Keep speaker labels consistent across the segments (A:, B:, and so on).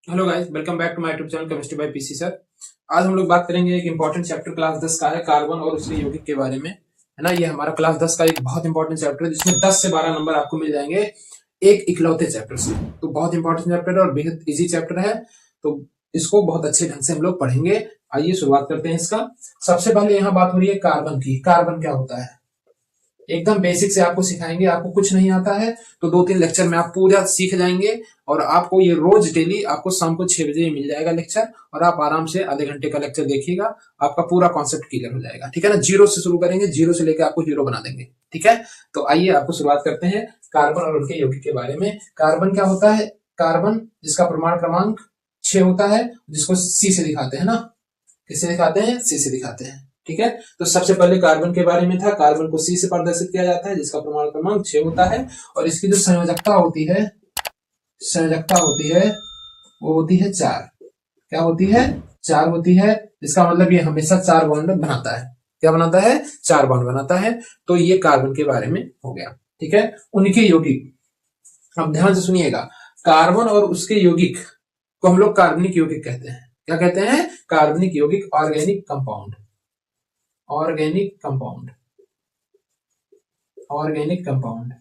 A: Hello guys, welcome back to my YouTube channel chemistry by PC sir. आज हम लोग बात करेंगे एक इंपॉर्टेंट चैप्टर क्लास 10 का है, कार्बन और उसके यौगिक के बारे में, है ना। ये हमारा क्लास 10 का एक बहुत इंपॉर्टेंट चैप्टर है जिसमें 10 से 12 नंबर आपको मिल जाएंगे एक इकलौते चैप्टर से। तो बहुत इंपॉर्टेंट चैप्टर है और बेहद इजी चैप्टर है, तो इसको बहुत अच्छे ढंग से हम लोग पढ़ेंगे। आइए शुरुआत करते हैं इसका। सबसे पहले यहाँ बात हो रही है कार्बन की। कार्बन क्या होता है एकदम बेसिक से आपको सिखाएंगे। आपको कुछ नहीं आता है तो 2-3 लेक्चर में आप पूरा सीख जाएंगे और आपको ये रोज डेली आपको शाम को 6 बजे मिल जाएगा लेक्चर, और आप आराम से आधे घंटे का लेक्चर देखिएगा, आपका पूरा कॉन्सेप्ट क्लियर हो जाएगा। ठीक है ना। जीरो से शुरू करेंगे, जीरो से लेकर आपको हीरो बना देंगे। ठीक है, तो आइए आपको शुरुआत करते हैं कार्बन और उनके यौगिक के बारे में। कार्बन क्या होता है? कार्बन जिसका परमाणु क्रमांक 6 होता है, जिसको सी से दिखाते हैं ना। किससे दिखाते हैं? सी से दिखाते हैं। ठीक है, तो सबसे पहले कार्बन के बारे में था। कार्बन को सी से प्रदर्शित किया जाता है जिसका परमाणु क्रमांक 6 होता है, और इसकी जो संयोजकता होती है वो होती है 4। क्या होती है? 4 होती है। इसका मतलब ये हमेशा 4 बॉन्ड बनाता है। क्या बनाता है? 4 बॉन्ड बनाता है। तो ये कार्बन के बारे में हो गया। ठीक है, उनके यौगिक अब ध्यान से सुनिएगा। कार्बन और उसके यौगिक को हम लोग कार्बनिक यौगिक कहते हैं। क्या कहते हैं? कार्बनिक यौगिक, ऑर्गेनिक कंपाउंड। ऑर्गेनिक कंपाउंड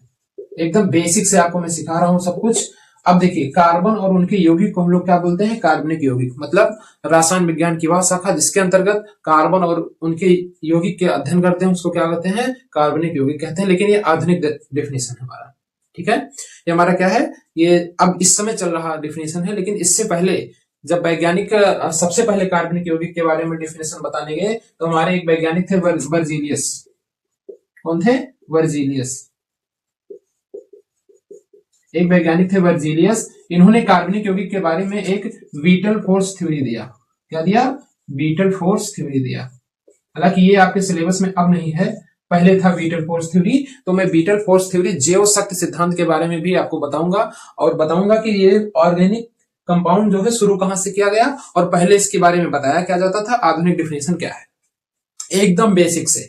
A: एकदम बेसिक से आपको मैं सिखा रहा हूं सब कुछ। अब देखिए, कार्बन और उनके यौगिक को हम लोग क्या बोलते हैं? कार्बनिक यौगिक। मतलब रसायन विज्ञान की वह शाखा जिसके अंतर्गत कार्बन और उनके यौगिक के अध्ययन करते हैं उसको क्या कहते हैं? कार्बनिक यौगिक कहते हैं। लेकिन ये आधुनिक डेफिनेशन है हमारा। ठीक है, ये हमारा क्या है? ये अब इस समय चल रहा डेफिनेशन है, लेकिन इससे पहले जब वैज्ञानिक सबसे पहले कार्बनिक यौगिक के बारे में डेफिनेशन बताने गए तो हमारे एक वैज्ञानिक थे वर्जीलियस। कौन थे? वर्जीलियस। एक वैज्ञानिक थे वर्जीलियस। इन्होंने कार्बनिक यौगिक के बारे में एक बीटल फोर्स थ्योरी दिया। क्या दिया? बीटल फोर्स थ्योरी दिया। हालांकि ये आपके सिलेबस में अब नहीं है, पहले था बीटल फोर्स थ्योरी। तो मैं बीटल फोर्स थ्योरी, जैव शक्ति सिद्धांत के बारे में भी आपको बताऊंगा, और बताऊंगा कि ये ऑर्गेनिक कंपाउंड जो है शुरू कहां से किया गया, और पहले इसके बारे में बताया क्या जाता था, आधुनिक डिफिनेशन क्या है। एकदम बेसिक से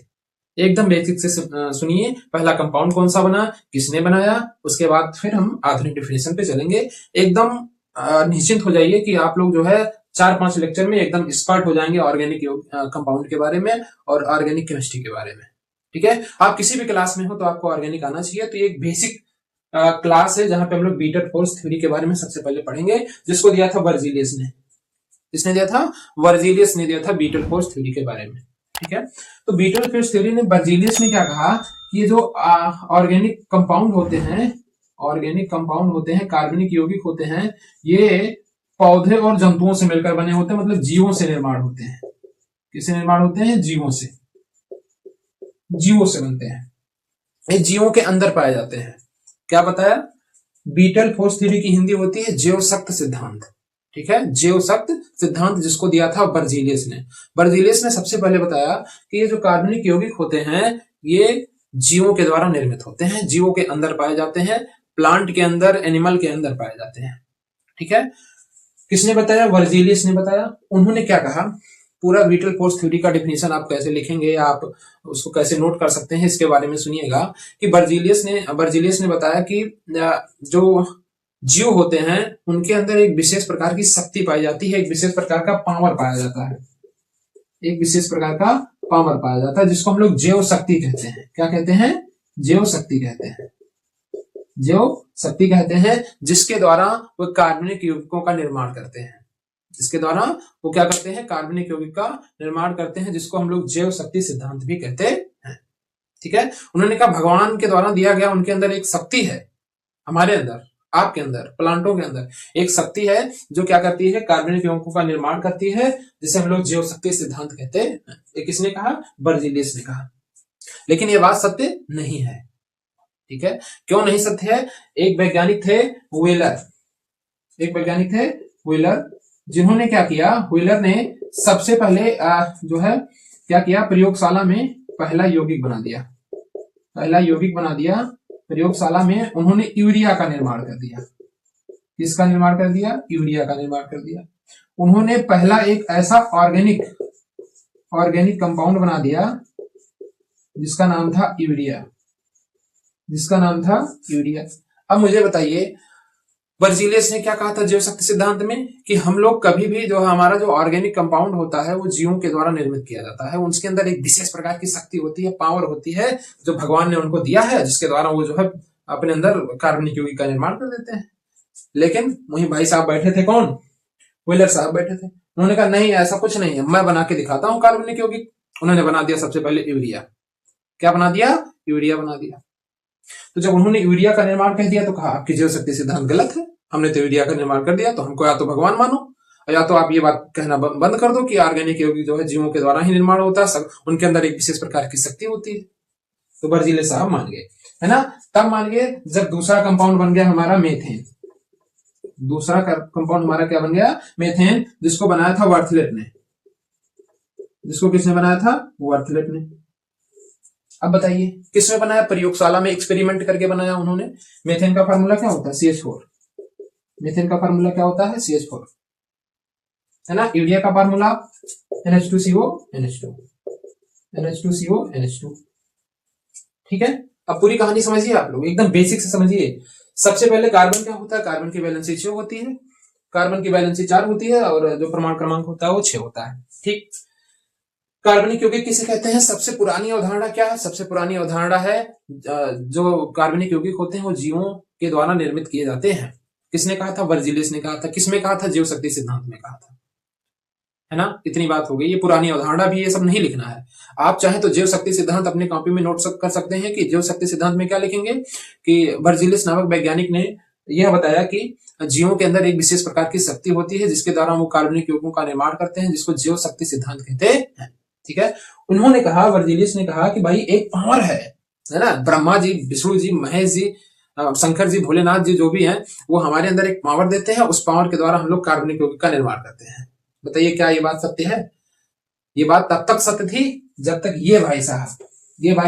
A: सुनिए। पहला कंपाउंड कौन सा बना, किसने बनाया, उसके बाद फिर हम आधुनिक डिफिनेशन पे चलेंगे। एकदम निश्चिंत हो जाइए कि आप लोग जो है 4-5 लेक्चर में एकदम एक्सपर्ट हो जाएंगे ऑर्गेनिक कंपाउंड के बारे में और ऑर्गेनिक केमिस्ट्री के बारे में। ठीक है, आप किसी भी क्लास में हो तो आपको ऑर्गेनिक आना चाहिए। तो ये एक बेसिक क्लास है जहां पे हम लोग बीटल फोर्स थ्योरी के बारे में सबसे पहले पढ़ेंगे, जिसको दिया था वर्जीलियस ने। किसने दिया था? वर्जीलियस ने दिया था बीटल फोर्स थ्योरी के बारे में। ठीक है, तो बीटल फोर्स थ्योरी ने, वर्जीलियस ने क्या कहा कि ये जो ऑर्गेनिक कंपाउंड होते हैं, कार्बनिक यौगिक होते हैं, ये पौधे और जंतुओं से मिलकर बने होते हैं। मतलब जीवों से निर्माण होते हैं। किससे निर्माण होते हैं? जीवों से बनते हैं। ये जीवों के अंदर पाए जाते हैं। क्या बताया? बीटल फोर्स थ्योरी की हिंदी होती है जैव शक्ति सिद्धांत। ठीक है, जैव शक्ति सिद्धांत, जिसको दिया था वर्जीलियस ने। वर्जीलियस ने सबसे पहले बताया कि ये जो कार्बनिक यौगिक होते हैं ये जीवों के द्वारा निर्मित होते हैं, जीवों के अंदर पाए जाते हैं, प्लांट के अंदर, एनिमल के अंदर पाए जाते हैं। ठीक है, किसने बताया? वर्जीलियस ने बताया। उन्होंने क्या कहा? पूरा बीटल फोर्स थ्योरी का डिफिनेशन आप कैसे लिखेंगे, आप उसको कैसे नोट कर सकते हैं, इसके बारे में सुनिएगा। कि वर्जीलियस ने बताया कि जो जीव होते हैं उनके अंदर एक विशेष प्रकार की शक्ति पाई जाती है, एक विशेष प्रकार का पावर पाया जाता है, जिसको हम लोग जैव शक्ति कहते हैं। क्या कहते हैं? जैव शक्ति कहते हैं, जिसके द्वारा वो कार्बनिक यौगिकों का निर्माण करते हैं। कार्बनिक यौगिक का निर्माण करते हैं, जिसको हम लोग जैव शक्ति सिद्धांत भी कहते हैं। ठीक है, उन्होंने कहा भगवान के द्वारा दिया गया, उनके अंदर एक शक्ति है, हमारे अंदर, आपके अंदर, प्लांटों के अंदर एक शक्ति है जो क्या करती है? कार्बनिक यौगिकों का निर्माण करती है, जिसे हम लोग जैव शक्ति सिद्धांत कहते हैं। ये किसने कहा? वर्जीलियस ने कहा। लेकिन ये बात सत्य नहीं है। ठीक है, क्यों नहीं सत्य है? एक वैज्ञानिक थे व्हीलर, जिन्होंने क्या किया? व्हीलर ने सबसे पहले जो है क्या किया? प्रयोगशाला में पहला यौगिक बना दिया। प्रयोगशाला में उन्होंने यूरिया का निर्माण कर दिया। किसका निर्माण कर दिया? यूरिया का निर्माण कर दिया। उन्होंने पहला एक ऐसा ऑर्गेनिक कंपाउंड बना दिया जिसका नाम था यूरिया। अब मुझे बताइए, वर्जीलियस ने क्या कहा था जीव शक्ति सिद्धांत में कि हम लोग कभी भी जो हमारा जो ऑर्गेनिक कंपाउंड होता है वो जीवों के द्वारा निर्मित किया जाता है, उसके अंदर एक विशेष प्रकार की शक्ति होती है, पावर होती है जो भगवान ने उनको दिया है, जिसके द्वारा वो जो है अपने अंदर कार्बनिक यौगिक का निर्माण कर देते हैं। लेकिन वही भाई साहब बैठे थे, कौन, व्हीलर साहब बैठे थे, उन्होंने कहा नहीं ऐसा कुछ नहीं है, मैं बना के दिखाता हूं कार्बनिक यौगिक। उन्होंने बना दिया सबसे पहले यूरिया। क्या बना दिया? यूरिया बना दिया। तो जब उन्होंने यूरिया का निर्माण कर दिया तो कहा आपकी जीव शक्ति सिद्धांत गलत है, हमने तो यूरिया का निर्माण कर दिया, तो हमको या तो भगवान मानो या तो आप ये बात कहना बंद कर दो कि ऑर्गेनिक यौगिक जो है जीवों के द्वारा ही निर्माण होता है, उनके अंदर एक विशेष प्रकार की शक्ति होती है। तो वर्जीलियस साहब मान गए, है ना। तब मान गए जब दूसरा कंपाउंड बन गया हमारा मेथेन। दूसरा कंपाउंड हमारा क्या बन गया? मेथेन, जिसको बनाया था वर्थलेट ने। जिसको किसने बनाया था? वर्थलेट ने। अब बताइए किसमें बनाया? प्रयोगशाला में एक्सपेरिमेंट करके बनाया उन्होंने। मेथेन का फार्मूला क्या होता है? CH4। मेथेन का फार्मूला क्या होता है? CH4, है ना। यूरिया का formula NH2CO NH2, NH2CO NH2। ठीक है, अब पूरी कहानी समझिए आप लोग, एकदम बेसिक से समझिए। सबसे पहले कार्बन क्या होता है? कार्बन की वैलेंसी 6 होती है, कार्बन की वैलेंसी 4 होती है और जो परमाणु क्रमांक होता है वो 6 होता है। ठीक, कार्बनिक यौगिक किसे कहते हैं? सबसे पुरानी अवधारणा क्या है? सबसे पुरानी अवधारणा है जो कार्बनिक यौगिक होते हैं वो जीवों के द्वारा निर्मित किए जाते हैं। किसने कहा था? वर्जीलियस ने कहा था। किसमें कहा था? जीव शक्ति सिद्धांत में कहा था, है ना। इतनी बात हो गई, ये पुरानी अवधारणा भी, ये सब नहीं लिखना है। आप चाहे तो जीव शक्ति सिद्धांत अपने कॉपी में नोट कर सकते हैं कि जीव शक्ति सिद्धांत में क्या लिखेंगे कि वर्जीलियस नामक वैज्ञानिक ने यह बताया कि जीवों के अंदर एक विशेष प्रकार की शक्ति होती है जिसके द्वारा वो कार्बनिक यौगिकों का निर्माण करते हैं, जिसको जीव शक्ति सिद्धांत कहते हैं। ठीक है, उन्होंने कहा, वर्जीलियस ने कहा कि भाई एक पावर है ना, ब्रह्मा जी, विष्णु जी, महेश जी, शंकर जी, भोलेनाथ जी जो भी हैं, वो हमारे अंदर एक पावर देते हैं, उस पावर के द्वारा हम लोग कार्बनिक यौगिक का निर्माण करते हैं। बताइए क्या ये बात सत्य है? ये बात तब तक सत्य थी जब तक ये भाई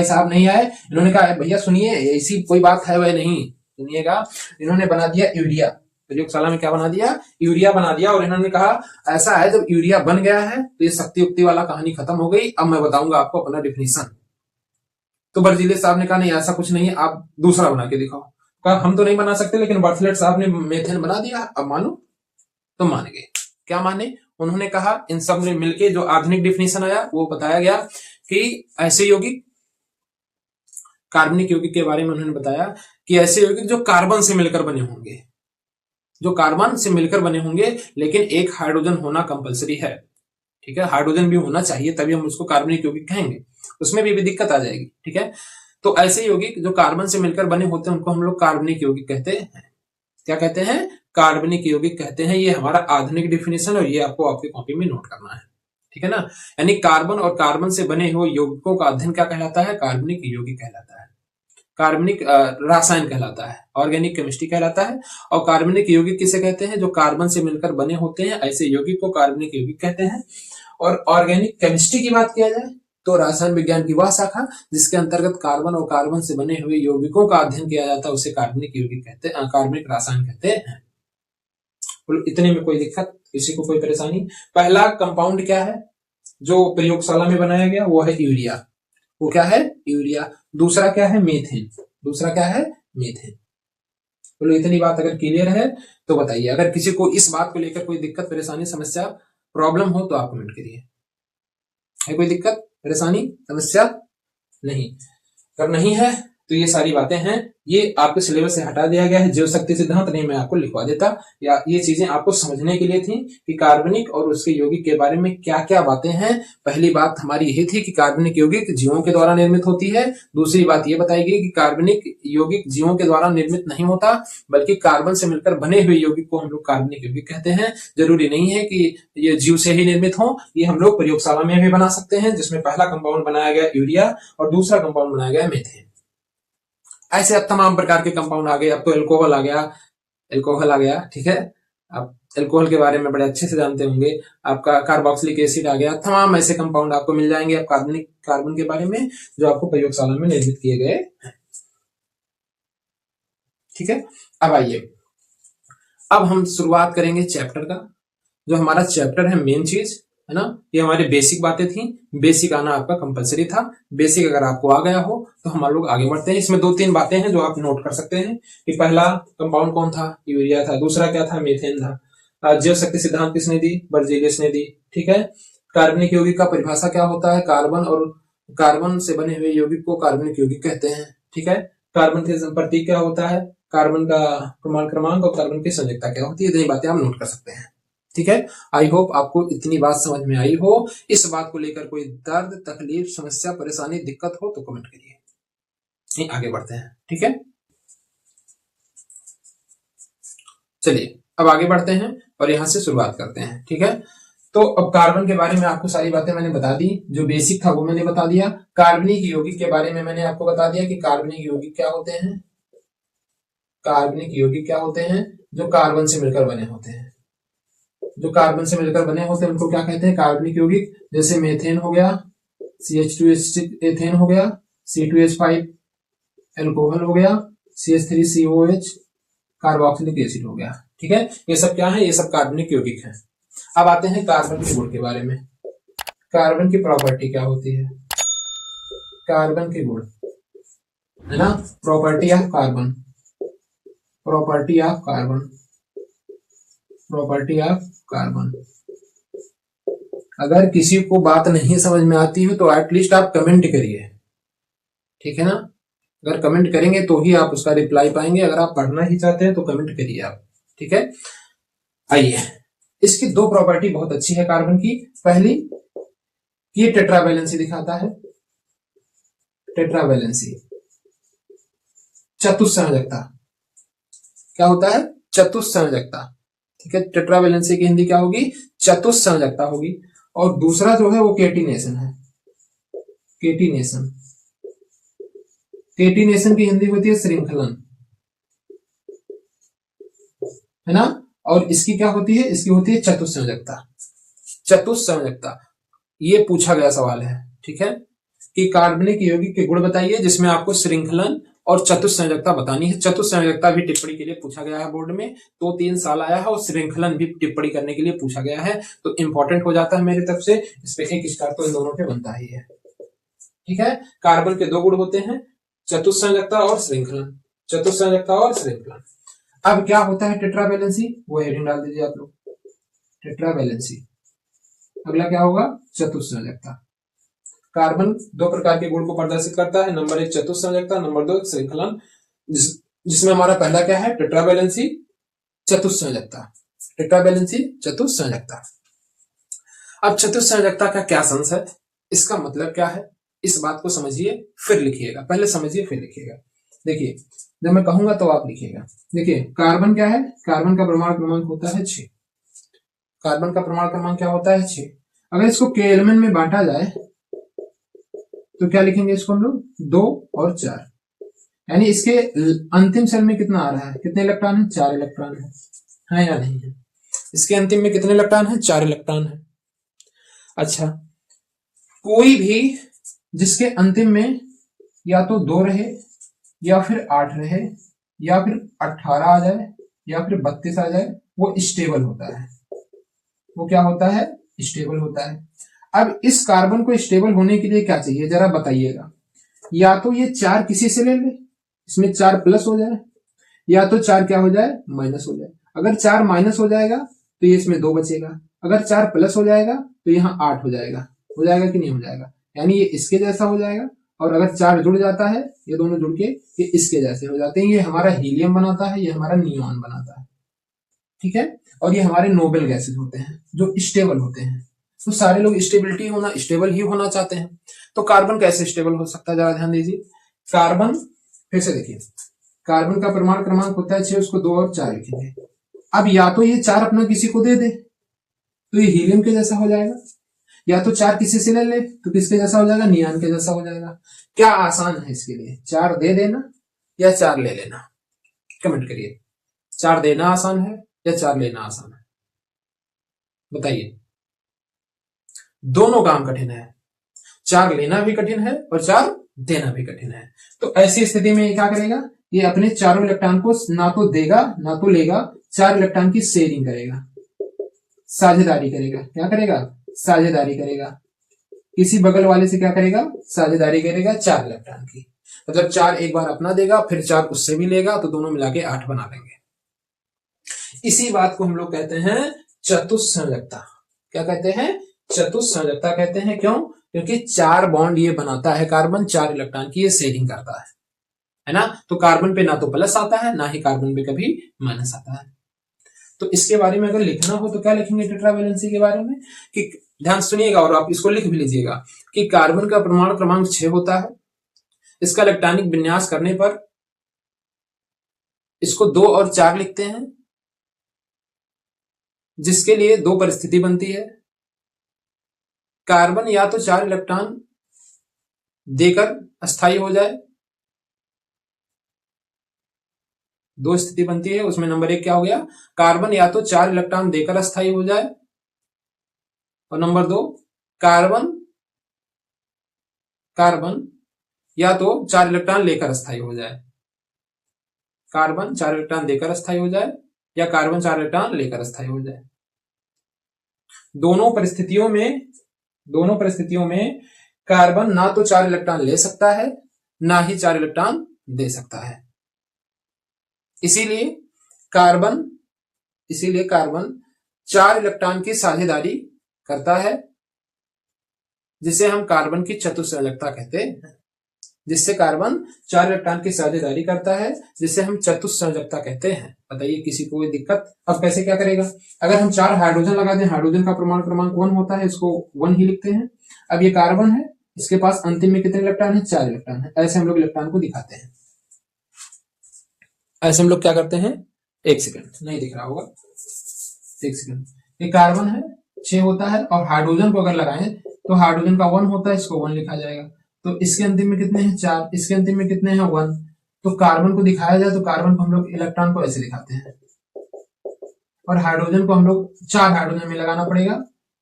A: साहब नहीं आए। इन्होंने कहा भैया सुनिए, ऐसी कोई बात है वह नहीं, सुनिएगा। इन्होंने बना दिया यूरिया, प्रयोगशाला में क्या बना दिया? यूरिया बना दिया। और इन्होंने कहा ऐसा है जब यूरिया बन गया है तो ये शक्ति उक्ति वाला कहानी खत्म हो गई, अब मैं बताऊंगा आपको अपना डिफिनेशन। तो वर्जीलियस साहब ने कहा नहीं ऐसा कुछ नहीं है, आप दूसरा बना के दिखाओ। कहा हम तो नहीं बना सकते, लेकिन वर्थलेट साहब ने मेथेन बना दिया, अब मानो। तो मान गए। क्या माने? उन्होंने कहा, इन सब ने मिलके जो आधुनिक डिफिनेशन आया वो बताया गया कि ऐसे यौगिक, कार्बनिक यौगिक के बारे में उन्होंने बताया कि ऐसे यौगिक जो कार्बन से मिलकर बने होंगे, जो कार्बन से मिलकर बने होंगे, लेकिन एक हाइड्रोजन होना कंपलसरी है। ठीक है, हाइड्रोजन भी होना चाहिए, तभी हम उसको कार्बनिक यौगिक कहेंगे, उसमें भी दिक्कत आ जाएगी। ठीक है, तो ऐसे यौगिक जो कार्बन से मिलकर बने होते हैं उनको हम लोग कार्बनिक यौगिक कहते हैं। क्या कहते हैं? कार्बनिक यौगिक कहते हैं। ये हमारा आधुनिक डिफिनेशन है और ये आपको आपकी कॉपी में नोट करना है। ठीक है ना, यानी कार्बन और कार्बन से बने हुए यौगिकों का अध्ययन क्या कहलाता है? कार्बनिक यौगिक कहलाता है। कार्बनिक रसायन कहलाता है, ऑर्गेनिक केमिस्ट्री कहलाता है। और कार्बनिक यौगिक किसे कहते हैं? जो कार्बन से मिलकर बने होते हैं, ऐसे यौगिक को कार्बनिक यौगिक कहते हैं। और ऑर्गेनिक केमिस्ट्री की बात किया जाए तो रसायन विज्ञान की वह शाखा जिसके अंतर्गत कार्बन और कार्बन से बने हुए यौगिकों का अध्ययन किया जाता है उसे कार्बनिक यौगिक कहते हैं, कार्बनिक रसायन कहते हैं। इतने में कोई दिक्कत, किसी को कोई परेशानी? पहला कंपाउंड क्या है जो प्रयोगशाला में बनाया गया? वो है यूरिया। वो क्या है? यूरिया। दूसरा क्या है? मेथेन। दूसरा क्या है? मेथेन। बोलो इतनी बात अगर क्लियर है तो बताइए। अगर किसी को इस बात को लेकर कोई दिक्कत, परेशानी, समस्या, प्रॉब्लम हो तो आप कमेंट करिए। है कोई दिक्कत, परेशानी, समस्या? नहीं। अगर नहीं है तो ये सारी बातें हैं, ये आपके सिलेबस से हटा दिया गया है। जीव शक्ति सिद्धांत नहीं मैं आपको लिखवा देता, या ये चीजें आपको समझने के लिए थी कि कार्बनिक और उसके यौगिक के बारे में क्या क्या बातें हैं। पहली बात हमारी यही थी कि कार्बनिक यौगिक जीवों के द्वारा निर्मित होती है। दूसरी बात ये बताई गई कि कार्बनिक यौगिक जीवों के द्वारा निर्मित नहीं होता, बल्कि कार्बन से मिलकर बने हुए यौगिक को हम लोग कार्बनिक यौगिक कहते हैं। जरूरी नहीं है कि ये जीव से ही निर्मित हो, ये हम लोग प्रयोगशाला में भी बना सकते हैं, जिसमें पहला कंपाउंड बनाया गया यूरिया और दूसरा कंपाउंड बनाया गया मेथेन। ऐसे अब तमाम प्रकार के कंपाउंड आ गए। अब तो अल्कोहल आ गया। ठीक है, आप अल्कोहल के बारे में बड़े अच्छे से जानते होंगे। आपका कार्बोक्सिलिक एसिड आ गया। तमाम ऐसे कंपाउंड आपको मिल जाएंगे अब कार्बन के बारे में जो आपको प्रयोगशाला में निर्मित किए गए हैं। ठीक है, अब आइए, अब हम शुरुआत करेंगे चैप्टर का। जो हमारा चैप्टर है मेन चीज, है ना। ये हमारी बेसिक बातें थी, बेसिक आना आपका कंपलसरी था। बेसिक अगर आपको आ गया हो तो हम लोग आगे बढ़ते हैं। इसमें 2-3 बातें हैं जो आप नोट कर सकते हैं कि पहला कंपाउंड कौन था, यूरिया था। दूसरा क्या था, मीथेन था। जैव शक्ति सिद्धांत किसने दी, बर्जेलियस ने दी। ठीक है। कार्बनिक यौगिक का परिभाषा क्या होता है, कार्बन और कार्बन से बने हुए यौगिक को कार्बनिक यौगिक कहते हैं। ठीक है। कार्बन के प्रतीक क्या होता है, कार्बन का परमाणु क्रमांक और कार्बन की संयोजकता क्या होती है, ये बातें आप नोट कर सकते हैं। ठीक है। आई होप आपको इतनी बात समझ में आई हो। इस बात को लेकर कोई दर्द, तकलीफ, समस्या, परेशानी, दिक्कत हो तो कमेंट करिए। आगे बढ़ते हैं। ठीक है, चलिए अब आगे बढ़ते हैं और यहां से शुरुआत करते हैं। ठीक है। तो अब कार्बन के बारे में आपको सारी बातें मैंने बता दी, जो बेसिक था वो मैंने बता दिया। कार्बनिक यौगिक के बारे में मैंने आपको बता दिया कि कार्बनिक यौगिक क्या होते हैं। कार्बनिक यौगिक क्या होते हैं, जो कार्बन से मिलकर बने होते हैं। जो कार्बन से मिलकर बने होते हैं उनको क्या कहते हैं, कार्बनिक यौगिक। जैसे मेथेन हो गया, CH2 एथेन हो गया, C2H5 एल्कोहल हो गया, CH3COH कार्बोक्सिलिक एसिड हो गया। ठीक है, ये सब क्या है, ये सब कार्बनिक यौगिक हैं। अब आते हैं कार्बन के गुण के बारे में। कार्बन की प्रॉपर्टी क्या होती है, कार्बन के गुण है ना, property of carbon, property of carbon, property of carbon. अगर किसी को बात नहीं समझ में आती है तो एटलीस्ट आप कमेंट करिए। ठीक है ना, अगर कमेंट करेंगे तो ही आप उसका रिप्लाई पाएंगे। अगर आप पढ़ना ही चाहते हैं तो कमेंट करिए आप। ठीक है, आइए, इसकी 2 प्रॉपर्टी बहुत अच्छी है कार्बन की। पहली, ये टेट्रावैलेंसी दिखाता है, टेट्रावैलेंसी, चतुस्संयोजकता। क्या होता है, चतुस्संयोजकता। ठीक है, टेट्रावैलेंसी की हिंदी क्या होगी, चतुस्संयोजकता होगी। और दूसरा जो है वो केटिनेशन है, केटिनेशन। केटिनेशन की हिंदी होती है श्रृंखलन, है ना। और इसकी क्या होती है, इसकी होती है चतुस्संयोजकता। चतुस्संयोजकता ये पूछा गया सवाल है। ठीक है, कि कार्बनिक यौगिक के गुण बताइए जिसमें आपको श्रृंखलन और चतुस्संयोजकता बतानी है। चतुस्संयोजकता भी टिप्पणी के लिए पूछा गया है बोर्ड में, 2-3 साल आया है। और श्रृंखलन भी टिप्पणी करने के लिए पूछा गया है, तो इंपॉर्टेंट हो जाता है मेरी तरफ से। इस पे 1 स्टार तो इन दोनों पे बनता ही है। ठीक है, कार्बन के 2 गुण होते हैं, चतुस्संयोजकता और श्रृंखलन, चतुस्संयोजकता और श्रृंखलन। अब क्या होता है टेट्रावैलेंसी, वो हेडिंग डाल दीजिए आप लोग, टेट्रावैलेंसी। अगला क्या होगा, चतुस्संयोजकता। कार्बन 2 प्रकार के गुण को प्रदर्शित करता है, नंबर 1 चतुस्संयोजकता, नंबर 2 श्रृंखलन, जिसमें हमारा पहला क्या है, टेट्रावैलेंसी, चतुस्संयोजकता। टेट्रावैलेंसी, चतुस्संयोजकता। अब चतुस्संयोजकता का क्या सेंस है, इसका मतलब क्या है, इस बात को समझिए फिर लिखिएगा। पहले समझिए फिर लिखिएगा। देखिए, जब मैं कहूंगा तो आप लिखिएगा। देखिए, कार्बन क्या है, कार्बन का परमाणु क्रमांक होता है 6। कार्बन का परमाणु क्रमांक क्या होता है, 6। अगर इसको k एलिमेंट में बांटा जाए तो क्या लिखेंगे इसको हम लोग, 2 और 4। यानी इसके अंतिम सेल में कितना आ रहा है, कितने इलेक्ट्रॉन है, 4 इलेक्ट्रॉन है या नहीं है। इसके अंतिम में कितने इलेक्ट्रॉन है, 4 इलेक्ट्रॉन है। अच्छा, कोई भी जिसके अंतिम में या तो 2 रहे या फिर 8 रहे या फिर 18 आ जाए या फिर 32 आ जाए, वो स्टेबल होता है। वो क्या होता है, स्टेबल होता है। अब इस कार्बन को स्टेबल होने के लिए क्या चाहिए, जरा बताइएगा। या तो ये 4 किसी से ले ले, इसमें 4 प्लस हो जाए, या तो 4 क्या हो जाए, माइनस हो जाए। अगर 4 माइनस हो जाएगा तो ये इसमें 2 बचेगा। अगर 4 प्लस हो जाएगा तो यहाँ 8 हो जाएगा कि नहीं हो जाएगा, यानी ये इसके जैसा हो जाएगा। और अगर 4 जुड़ जाता है, ये दोनों जुड़ के ये इसके जैसे हो जाते हैं। ये हमारा हीलियम बनाता है, ये हमारा नियॉन बनाता है। ठीक है, और ये हमारे नोबल गैसेज होते हैं जो स्टेबल होते हैं। तो सारे लोग स्टेबल ही होना चाहते हैं। तो कार्बन कैसे स्टेबल हो सकता है, जरा ध्यान दीजिए। कार्बन, फिर से देखिए, कार्बन का परमाणु क्रमांक होता है 6, उसको 2 और 4 लिखेंगे। अब या तो ये 4 अपना किसी को दे दे तो ये हीलियम के जैसा हो जाएगा, या तो 4 किसी से ले ले तो किसके जैसा हो जाएगा, नियॉन के जैसा हो जाएगा। क्या आसान है इसके लिए, 4 दे देना या 4 ले लेना, कमेंट करिए। 4 देना आसान है या 4 लेना आसान है, बताइए। दोनों काम कठिन है, 4 लेना भी कठिन है और 4 देना भी कठिन है। तो ऐसी स्थिति में ये क्या करेगा, ये अपने चारों इलेक्ट्रॉन को ना तो देगा ना तो लेगा, 4 इलेक्ट्रॉन की शेयरिंग करेगा, साझेदारी करेगा। क्या करेगा, साझेदारी करेगा, किसी बगल वाले से क्या करेगा, साझेदारी करेगा 4 इलेक्ट्रॉन की। मतलब 4 एक बार अपना देगा, फिर 4 उससे भी लेगा, तो दोनों मिला के 8 बना देंगे। इसी बात को हम लोग कहते हैं चतुस्संयोजकता। क्या कहते हैं, चतुस्संयोजकता कहते हैं। क्यों, क्योंकि 4 बॉन्ड ये बनाता है कार्बन, 4 इलेक्ट्रॉन की ये शेयरिंग करता है ना। तो कार्बन पे ना तो प्लस आता है, ना ही कार्बन पे कभी माइनस आता है। तो इसके बारे में अगर लिखना हो तो क्या लिखेंगे टेट्रावैलेंसी के बारे में, कि ध्यान सुनिएगा और आप इसको लिख भी लीजिएगा कि कार्बन का परमाणु क्रमांक 6 होता है। इसका इलेक्ट्रॉनिक विन्यास करने पर इसको 2 और 4 लिखते हैं, जिसके लिए 2 परिस्थिति बनती है। कार्बन या तो 4 इलेक्ट्रॉन देकर अस्थायी हो जाए, 2 स्थिति बनती है, उसमें नंबर 1 क्या हो गया, कार्बन या तो 4 इलेक्ट्रॉन देकर अस्थायी हो जाए, और नंबर 2 कार्बन या तो 4 इलेक्ट्रॉन लेकर अस्थायी हो जाए। कार्बन 4 इलेक्ट्रॉन देकर अस्थायी हो जाए या कार्बन 4 इलेक्ट्रॉन लेकर अस्थायी हो जाए। दोनों परिस्थितियों में कार्बन ना तो 4 इलेक्ट्रॉन ले सकता है, ना ही 4 इलेक्ट्रॉन दे सकता है। इसीलिए कार्बन 4 इलेक्ट्रॉन की साझेदारी करता है, जिसे हम कार्बन की चतुस्संयोजकता कहते हैं। जिससे कार्बन 4 इलेक्ट्रॉन की साझेदारी करता है, जिसे हम चतुस्संयोजकता कहते हैं। बताइए किसी को कोई दिक्कत। अब कैसे क्या करेगा, अगर हम 4 हाइड्रोजन लगा दें, हाइड्रोजन का परमाणु क्रमांक 1 होता है, इसको 1 ही लिखते हैं। अब ये कार्बन है, इसके पास अंतिम में कितने इलेक्ट्रॉन है, 4 इलेक्ट्रॉन है। ऐसे हम लोग इलेक्ट्रॉन को दिखाते हैं। ऐसे हम लोग क्या करते हैं, 1 सेकंड, नहीं दिख रहा होगा, 1 सेकंड। ये कार्बन है, 6 होता है, और हाइड्रोजन को अगर लगाएं तो हाइड्रोजन का 1 होता है, इसको 1 लिखा जाएगा। तो इसके अंतिम में कितने हैं, 4, इसके अंतिम में कितने हैं, 1। तो कार्बन को दिखाया जाए तो कार्बन को हम लोग इलेक्ट्रॉन को ऐसे दिखाते हैं, और हाइड्रोजन को हम लोग 4 हाइड्रोजन में लगाना पड़ेगा।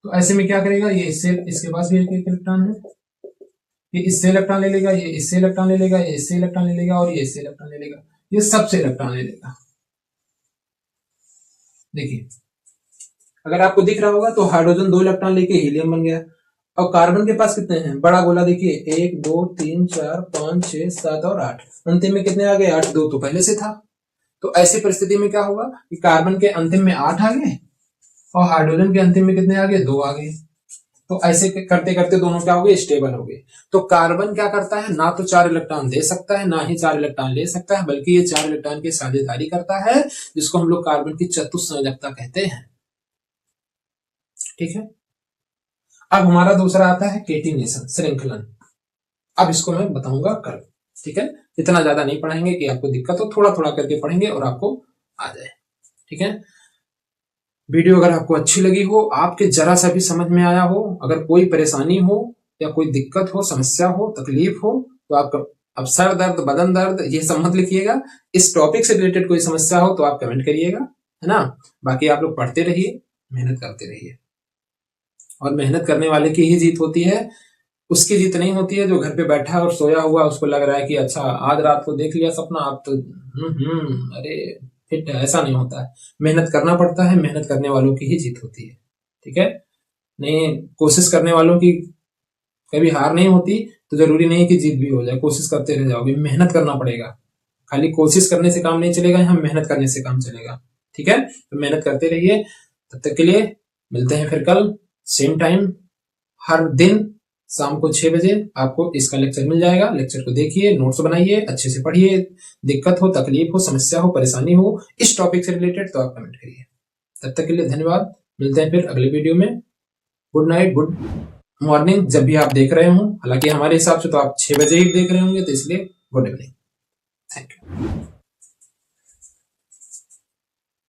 A: तो ऐसे में क्या करेगा, ये इससे, इसके पास भी एक इलेक्ट्रॉन है, ये इससे इलेक्ट्रॉन ले लेगा, ये इससे इलेक्ट्रॉन ले लेगा, ये इससे इलेक्ट्रॉन ले लेगा, और ये इससे इलेक्ट्रॉन ले लेगा, ये सबसे इलेक्ट्रॉन ले लेगा। देखिए अगर आपको दिख रहा होगा तो हाइड्रोजन 2 इलेक्ट्रॉन लेके हीलियम बन गया। और कार्बन के पास कितने हैं, बड़ा गोला देखिए, 1 2 3 4 5 6 7 और 8। अंतिम में कितने आ गए, 8, 2 तो पहले से था। तो ऐसी परिस्थिति में क्या होगा कि कार्बन के अंतिम में 8 आ गए और हाइड्रोजन के अंतिम में कितने आ गए, 2 आ गए। तो ऐसे करते करते दोनों क्या हो गए, स्टेबल हो गए। तो कार्बन क्या करता है, ना तो 4 इलेक्ट्रॉन दे सकता है, ना ही 4 इलेक्ट्रॉन ले सकता है, बल्कि ये 4 इलेक्ट्रॉन की साझेदारी करता है, जिसको हम लोग कार्बन की चतुस्संयोजकता कहते हैं। ठीक है। अब हमारा दूसरा आता है केटिनेशन, श्रृंखलन। अब इसको मैं बताऊंगा कल। ठीक है, इतना ज्यादा नहीं पढ़ाएंगे कि आपको दिक्कत हो, थोड़ा थोड़ा करके पढ़ेंगे और आपको आ जाए। ठीक है, वीडियो अगर आपको अच्छी लगी हो, आपके जरा सा भी समझ में आया हो, अगर कोई परेशानी हो या कोई दिक्कत हो, समस्या हो, तकलीफ हो, तो आप अब सर दर्द, बदन दर्द, ये सब मत लिखिएगा। इस टॉपिक से रिलेटेड कोई समस्या हो तो आप कमेंट करिएगा, है ना। बाकी आप लोग पढ़ते रहिए, मेहनत करते रहिए, और मेहनत करने वाले की ही जीत होती है, उसकी जीत नहीं होती है जो घर पे बैठा और सोया हुआ, उसको लग रहा है कि अच्छा आज रात को देख लिया सपना, आप तो अरे फिट है। ऐसा नहीं होता है, मेहनत करना पड़ता है, मेहनत करने वालों की ही जीत होती है। ठीक है, नहीं कोशिश करने वालों की कभी हार नहीं होती, तो जरूरी नहीं कि जीत भी हो जाए, कोशिश करते रह जाओगे, मेहनत करना पड़ेगा। खाली कोशिश करने से काम नहीं चलेगा, यहाँ मेहनत करने से काम चलेगा। ठीक है, तो मेहनत करते रहिए। तब तक के लिए मिलते हैं फिर कल सेम टाइम, हर दिन शाम को 6 बजे आपको इसका लेक्चर मिल जाएगा। लेक्चर को देखिए, नोट्स बनाइए, अच्छे से पढ़िए। दिक्कत हो, तकलीफ हो, समस्या हो, परेशानी हो इस टॉपिक से रिलेटेड, तो आप कमेंट करिए। तब तक के लिए धन्यवाद, मिलते हैं फिर अगले वीडियो में। गुड नाइट, गुड मॉर्निंग, जब भी आप देख रहे हो। हालांकि हमारे हिसाब से तो आप 6 बजे ही देख रहे होंगे, तो इसलिए गुड इवनिंग। Thank you.